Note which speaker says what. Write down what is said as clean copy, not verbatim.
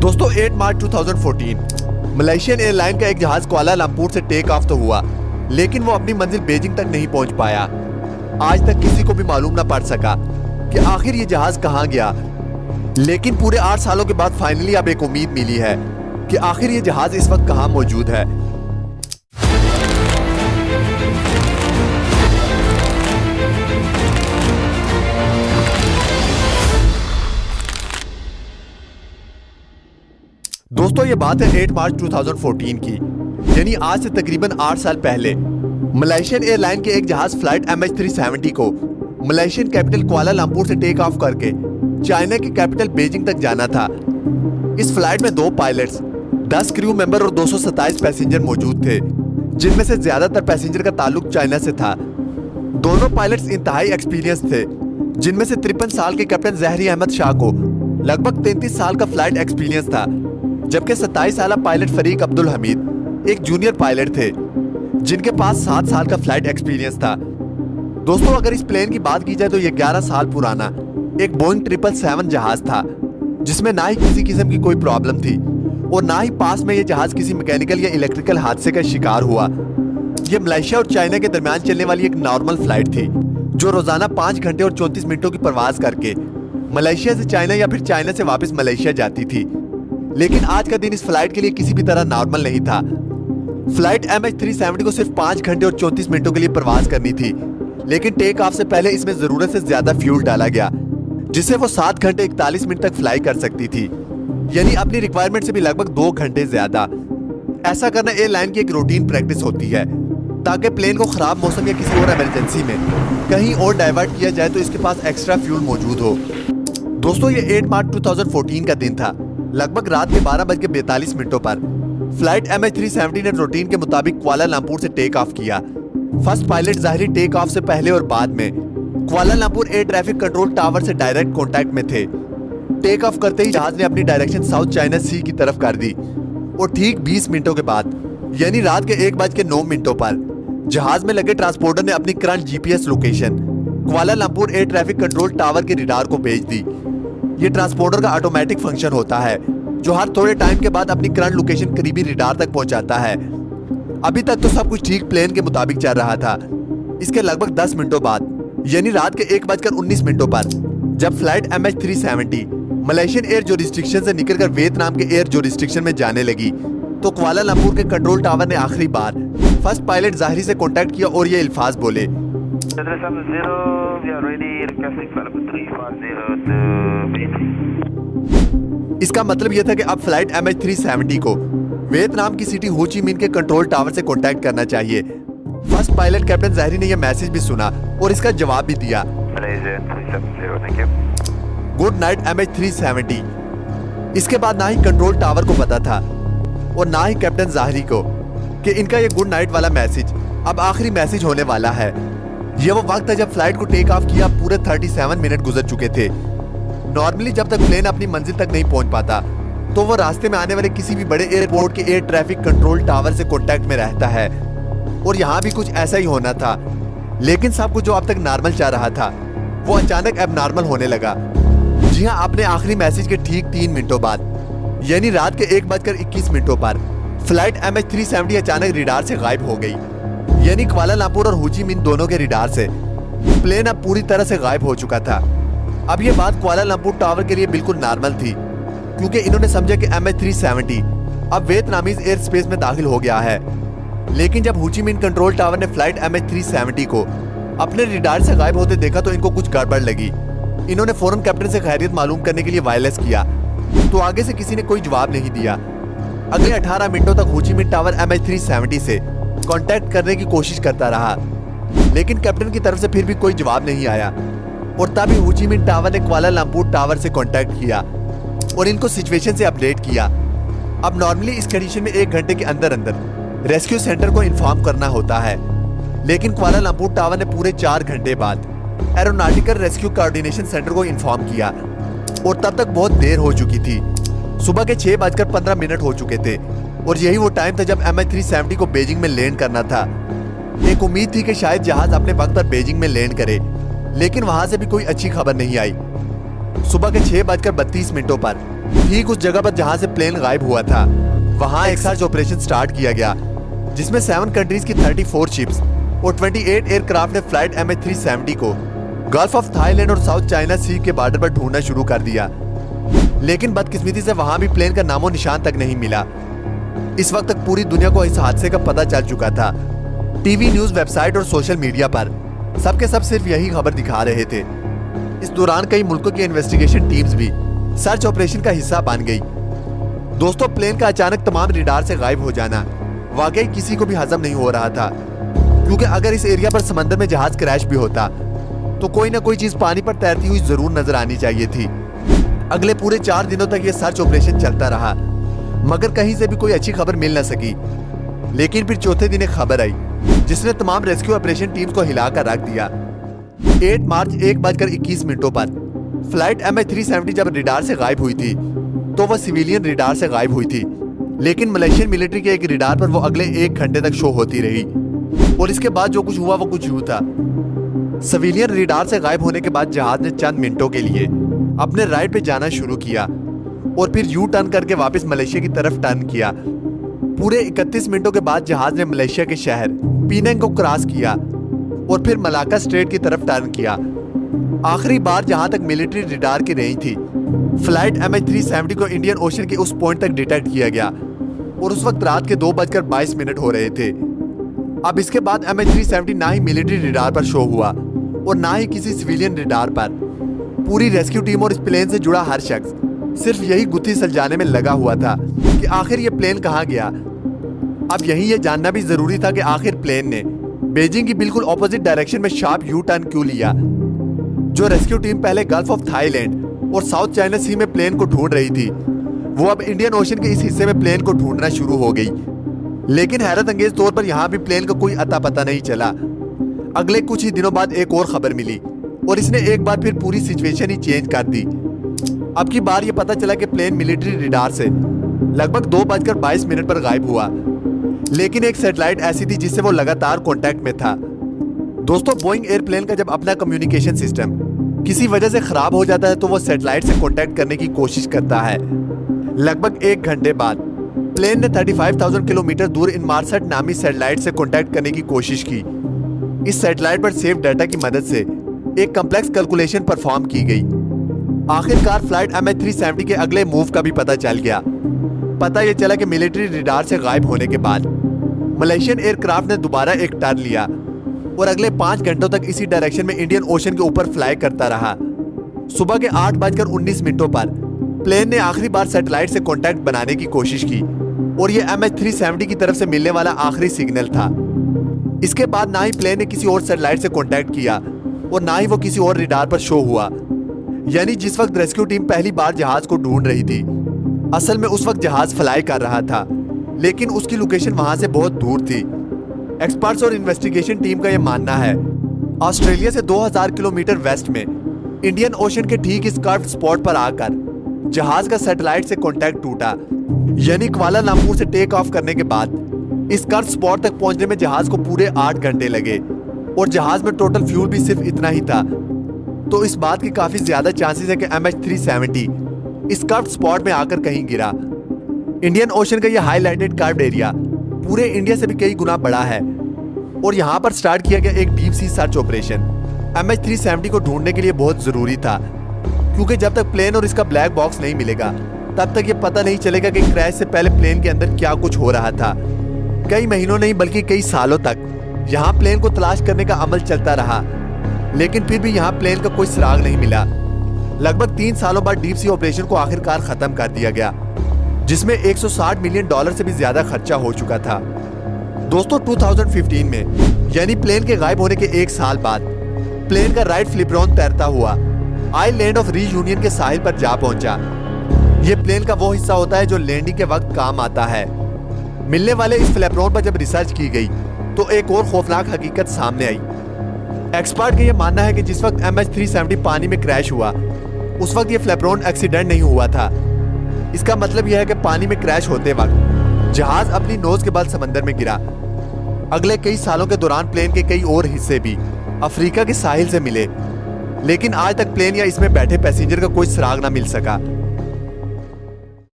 Speaker 1: दोस्तों 8 मार्च 2014 Malaysian airline का एक जहाज कुआलालंपुर से टेक ऑफ तो हुआ, लेकिन वो अपनी मंजिल बीजिंग तक नहीं पहुंच पाया। आज तक किसी को भी मालूम ना पड़ सका कि आखिर ये जहाज कहां गया। लेकिन पूरे 8 सालों के बाद फाइनली अब एक उम्मीद मिली है कि आखिर ये जहाज इस वक्त कहां मौजूद है। दोस्तों ये बात है 8 मार्च 2014 की, यानी आज से तकरीबन 8 साल पहले मलेशियन एयरलाइन के एक जहाज फ्लाइट MH370 को मलेशियन कैपिटल कुआलालंपुर से टेक ऑफ करके चाइना की कैपिटल बीजिंग तक जाना था। इस फ्लाइट में 2 पायलट्स, 10 क्रू मेंबर और 227 पैसेंजर मौजूद थे, जिनमें से ज्यादातर पैसेंजर का ताल्लुक चाइना से था। दोनों पायलट्स इंतहाई एक्सपीरियंस थे, जिनमें से 53 साल के कैप्टन जहरी अहमद शाह को लगभग 33 साल का फ्लाइट एक्सपीरियंस था, जबकि 27 साल पायलट फरीक अब्दुल हमीद एक जूनियर पायलट थे, जिनके पास 7 साल का फ्लाइट एक्सपीरियंस था। दोस्तों अगर इस प्लेन की बात की जाए तो यह 11 साल पुराना एक बोइंग 777 जहाज था, जिसमें ना ही किसी किस्म की कोई प्रॉब्लम थी और ना ही पास में यह जहाज किसी मैकेनिकल या इलेक्ट्रिकल हादसे का शिकार हुआ। यह मलेशिया और चाइना के दरमियान चलने वाली एक नॉर्मल फ्लाइट थी, जो रोजाना 5 घंटे और 34 मिनटों की प्रवास करके मलेशिया से चाइना या फिर चाइना से वापस मलेशिया जाती थी। लेकिन आज का दिन इस फ्लाइट के लिए किसी भी तरह नॉर्मल नहीं था। फ्लाइट MH370 को सिर्फ 5 घंटे और 34 मिनटों के लिए प्रवास करनी थी, लेकिन टेक ऑफ से पहले इसमें जरूरत से ज्यादा फ्यूल डाला गया, जिससे वो 7 घंटे 41 मिनट तक फ्लाई कर सकती थी, यानी अपनी रिक्वायरमेंट से भी लगभग 2 घंटे ज्यादा। ऐसा करना एयरलाइन की एक रूटीन प्रैक्टिस होती है, ताकि प्लेन को खराब मौसम या किसी और इमरजेंसी में कहीं और डाइवर्ट किया जाए तो इसके पास एक्स्ट्रा फ्यूल मौजूद हो। दोस्तों ये 8 मार्च 2014 का दिन था। लगभग रात के 12:42 पर फ्लाइट MH370 ने रूटीन के मुताबिक कुआलालंपुर से टेक ऑफ किया। फर्स्ट पायलट ज़ाहिरी टेक ऑफ से पहले और बाद में Kuala Lumpur air traffic control tower से डायरेक्ट कांटेक्ट में थे। टेक ऑफ करते ही जहाज ने अपनी डायरेक्शन साउथ चाइना सी की तरफ कर दी और ठीक 20 मिनटों के बाद यानी रात के 1:09 पर जहाज में लगे ट्रांसपोर्टर ने अपनी current GPS location Kuala Lumpur air traffic control tower के रडार को भेज दी। ये ट्रांसपोर्टर का ऑटोमेटिक फंक्शन होता है, जो हर थोड़े टाइम के बाद अपनी करंट लोकेशन करीबी रडार तक पहुंचाता है। अभी तक तो सब कुछ ठीक प्लेन के मुताबिक चल रहा था। इसके लगभग 10 मिनटों बाद यानी रात के 1:19 पर जब flight MH370 Malaysian air jurisdiction से निकलकर वियतनाम के एयर जुरिस्डिक्शन में जाने लगी, तो कुआलालंपुर के कंट्रोल टावर ने आखिरी बार फर्स्ट पायलट ज़ाहिरी से कॉन्टेक्ट किया और ये अल्फाज बोले, इसका मतलब यह था कि अब फ्लाइट MH370 को वियतनाम की सिटी हो ची मिन के कंट्रोल टावर से कांटेक्ट करना चाहिए। फर्स्ट पायलट कैप्टन ज़ाहिरी ने यह मैसेज भी सुना और इसका जवाब भी दिया, गुड नाइट MH370। इसके बाद ना ही कंट्रोल टावर को पता था और ना ही कैप्टन ज़ाहिरी को कि इनका यह गुड नाइट वाला मैसेज अब आखिरी मैसेज होने वाला है। यह वो वक्त था जब फ्लाइट को टेक ऑफ किया पूरे 37 मिनट गुजर चुके थे। नॉर्मली जब तक प्लेन अपनी मंजिल तक नहीं पहुंच पाता तो वो रास्ते में आने वाले किसी भी बड़े एयरपोर्ट के एयर ट्रैफिक कंट्रोल टावर से कांटेक्ट में रहता है, और यहाँ भी कुछ ऐसा ही होना था। लेकिन सब कुछ जो अब तक नॉर्मल चल रहा था वो अचानक अब नॉर्मल होने लगा। जी हाँ, अपने आखिरी मैसेज के ठीक 3 मिनटों बाद यानी रात के 1:21 पर फ्लाइट MH370 अचानक रडार से गायब हो गई, यानी कुआलालंपुर और हो ची मिन दोनों के रडार से प्लेन अब पूरी तरह से गायब हो चुका था। अब ये बात कुआलालंपुर टावर के लिए बिल्कुल नॉर्मल थी, क्योंकि इन्होंने समझा कि MH370 अब वियतनामीज एयर स्पेस में दाखिल हो गया है। लेकिन जब हो ची मिन कंट्रोल टावर ने फ्लाइट MH370 को अपने रडार से गायब होते देखा तो इनको कुछ गड़बड़ लगी। इन्होंने फौरन कैप्टन से खैरियत मालूम करने के लिए वायरलेस किया, तो आगे से किसी ने कोई जवाब नहीं दिया। अगले 18 मिनटों तक हो ची मिन टावर MH370 से कांटेक्ट करने की कोशिश करता रहा, लेकिन कैप्टन की तरफ से फिर भी कोई जवाब नहीं आया। और तभी हो ची मिन टावर ने कुआलालंपुर टावर से कांटेक्ट किया और इनको सिचुएशन से अपडेट किया। अब नॉर्मली इस कंडीशन में 1 घंटे के अंदर अंदर रेस्क्यू सेंटर को इन्फॉर्म करना होता है, लेकिन कुआलालंपुर टावर ने पूरे 4 घंटे बाद एरोनॉटिकल रेस्क्यू कोऑर्डिनेशन सेंटर को इन्फॉर्म किया, और तब तक बहुत देर हो चुकी थी। सुबह के 6:15 हो चुके थे और यही वो टाइम था जब MH370 को बीजिंग में लैंड करना था। एक उम्मीद थी कि शायद जहाज अपने वक्त पर बीजिंग में लैंड करे, लेकिन वहां से भी कोई अच्छी खबर नहीं आई। सुबह के 6:32 पर ठीक उस जगह पर जहां से प्लेन गायब हुआ था वहां एक सर्च ऑपरेशन स्टार्ट किया गया, जिसमें 7 कंट्रीज की 34 शिप्स और 28 एयरक्राफ्ट ने फ्लाइट MH370 को गल्फ ऑफ थाईलैंड और साउथ चाइना सी के बॉर्डर पर ढूंढना शुरू कर दिया। लेकिन बदकिस्मती से वहां भी प्लेन का नामो निशान तक नहीं मिला। इस वक्त तक पूरी दुनिया को इस हादसे का पता चल चुका था। टीवी, न्यूज, वेबसाइट और सोशल मीडिया पर सबके सब सिर्फ यही खबर दिखा रहे थे। इस दौरान कई मुल्कों की इन्वेस्टिगेशन टीम्स भी सर्च ऑपरेशन का हिस्सा बन गई। दोस्तों, प्लेन का अचानक तमाम रडार से गायब हो जाना वाकई किसी को भी हजम नहीं हो रहा था, क्योंकि अगर इस एरिया पर समंदर में जहाज क्रैश भी होता तो कोई ना कोई चीज पानी पर तैरती हुई जरूर नजर आनी चाहिए थी। अगले पूरे 4 दिनों तक यह सर्च ऑपरेशन चलता रहा, मगर कहीं से भी कोई अच्छी खबर मिल न सकी। लेकिन फिर चौथे दिन एक खबर आई जिसने तमाम रेस्क्यू ऑपरेशन टीम्स को हिलाकर रख दिया। 8 मार्च 1:21 पर फ्लाइट MH370 जब रडार से गायब हुई थी तो वह सिविलियन रडार से गायब हुई थी, लेकिन मलेशियन मिलिट्री के एक रडार पर वो अगले 1 घंटे तक शो होती रही। और इसके बाद जो कुछ हुआ वो कुछ यूं था। सिविलियन रडार से गायब होने के बाद जहाज ने चंद मिनटों के लिए अपने राइट पे जाना शुरू किया और फिर यू टर्न करके वापस मलेशिया की तरफ टर्न किया। पूरे 31 मिनटों के बाद जहाज ने मलेशिया के शहर पीनंग को क्रॉस किया और फिर मलाक्का स्ट्रेट की तरफ टर्न किया। आखिरी बार जहां तक मिलिट्री रडार की रेंज थी, फ्लाइट MH370 को इंडियन ओशन के उस पॉइंट तक डिटेक्ट किया गया और उस वक्त रात के 2:22 हो रहे थे। अब इसके बाद MH370 ना ही मिलिट्री रडार पर शो हुआ और ना ही किसी सिविलियन रडार पर। पूरी रेस्क्यू टीम और इस प्लेन से जुड़ा हर शख्स सिर्फ यही गुत्थी सुलझाने में लगा हुआ था कि आखिर ये प्लेन कहाँ गया। अब यही ये जानना भी जरूरी था कि आखिर प्लेन ने बीजिंग की बिल्कुल ऑपोजिट डायरेक्शन में शार्प यू टर्न क्यों लिया। जो रेस्क्यू टीम पहले गल्फ ऑफ थाईलैंड और साउथ चाइना सी में प्लेन को ढूंढ रही थी, वो अब इंडियन ओशन के इस हिस्से में प्लेन को ढूंढना शुरू हो गई। लेकिन हैरत अंगेज तौर पर यहाँ भी प्लेन का कोई अता पता नहीं चला। अगले कुछ ही दिनों बाद एक और खबर मिली और इसने एक बार फिर पूरी सिचुएशन ही चेंज कर दी। अब की बार ये पता चला कि प्लेन मिलिट्री रडार से लगभग 2:22 पर गायब हुआ, लेकिन एक सैटेलाइट ऐसी थी जिससे वो लगातार कांटेक्ट में था। दोस्तों, बोइंग एयरप्लेन का जब अपना कम्युनिकेशन सिस्टम किसी वजह से खराब हो जाता है तो वो सैटेलाइट से कांटेक्ट करने की कोशिश करता है। लगभग 1 घंटे बाद प्लेन ने 35,000 किलोमीटर दूर इनमार्सट नामी सैटेलाइट से कांटेक्ट करने की कोशिश की। इस सैटेलाइट पर सेव डाटा की मदद से एक कॉम्प्लेक्स कैलकुलेशन परफॉर्म की गई। आखिरकार फ्लाइट MH370 के अगले मूव का भी पता चल गया। पता यह चला कि मिलिट्री रडार से गायब होने के बाद मलेशियन एयरक्राफ्ट ने दोबारा एक टर्न लिया और अगले 5 घंटों तक इसी डायरेक्शन में इंडियन ओशन के ऊपर फ्लाई करता रहा। सुबह के 8:19 पर प्लेन ने आखिरी बार सैटेलाइट से कांटेक्ट बनाने की कोशिश की और ये MH370 की तरफ से मिलने वाला आखिरी सिग्नल था। इसके बाद ना ही प्लेन ने किसी और सैटेलाइट से कांटेक्ट किया और ना ही वो किसी और रडार पर शो हुआ। यानी जिस वक्त रेस्क्यू टीम पहली बार जहाज को ढूंढ रही थी, असल में उस वक्त जहाज फ्लाई कर रहा था, लेकिन उसकी लोकेशन वहां से बहुत दूर थी। एक्सपर्ट्स और इन्वेस्टिगेशन टीम का यह मानना है ऑस्ट्रेलिया से 2000 किलोमीटर वेस्ट में इंडियन ओशन के ठीक इस कर्व्ड स्पॉट पर आकर जहाज का सैटेलाइट से कांटेक्ट टूटा। यानी कुआलालंपुर से टेक ऑफ करने के बाद इस कर्व्ड स्पॉट तक पहुंचने में जहाज को पूरे 8 घंटे लगे और जहाज में टोटल फ्यूल भी सिर्फ इतना ही था। तो इस बात की काफी ज्यादा चांसेस है कि MH370 इस कर्व्ड स्पॉट में आकर कहीं गिरा। इंडियन ओशन का यह हाईलाइटेड कर्व्ड एरिया पूरे इंडिया से भी कई गुना बड़ा है और यहाँ पर स्टार्ट किया गया एक deep sea search operation MH370 को ढूंढने के लिए बहुत जरूरी था, क्योंकि जब तक प्लेन और इसका ब्लैक बॉक्स नहीं मिलेगा तब तक ये पता नहीं चलेगा कि क्रैश से पहले प्लेन के अंदर क्या कुछ हो रहा था। कई महीनों नहीं बल्कि कई सालों तक यहाँ प्लेन को तलाश करने का अमल चलता रहा, लेकिन फिर भी यहाँ प्लेन का कोई सुराग नहीं मिला। लगभग 3 सालों बाद डीप सी ऑपरेशन को आखिरकार खत्म कर दिया गया, जिसमें $160 मिलियन से भी ज्यादा खर्चा हो चुका था। दोस्तों, 2015 में यानी प्लेन के गायब होने के 1 साल बाद प्लेन का राइट फ्लिपरॉन तैरता हुआ आइलैंड ऑफ रीयूनियन के साहिल पर जा पहुंचा। यह प्लेन का वो हिस्सा होता है जो लैंडिंग के वक्त काम आता है। मिलने वाले इस फ्लिपरॉन पर जब रिसर्च की गई तो एक और खौफनाक हकीकत सामने आई। एक्सपर्ट का यह मानना है कि जिस वक्त MH370 पानी में क्रैश हुआ उस वक्त यह फ्लिपरॉन एक्सीडेंट नहीं हुआ था। इसका मतलब यह है कि पानी में क्रैश होते वक्त जहाज अपनी नोज के बल समंदर में गिरा। अगले कई सालों के दौरान प्लेन के कई और हिस्से भी अफ्रीका के साहिल से मिले, लेकिन आज तक प्लेन या इसमें बैठे पैसेंजर का कोई सुराग ना मिल सका।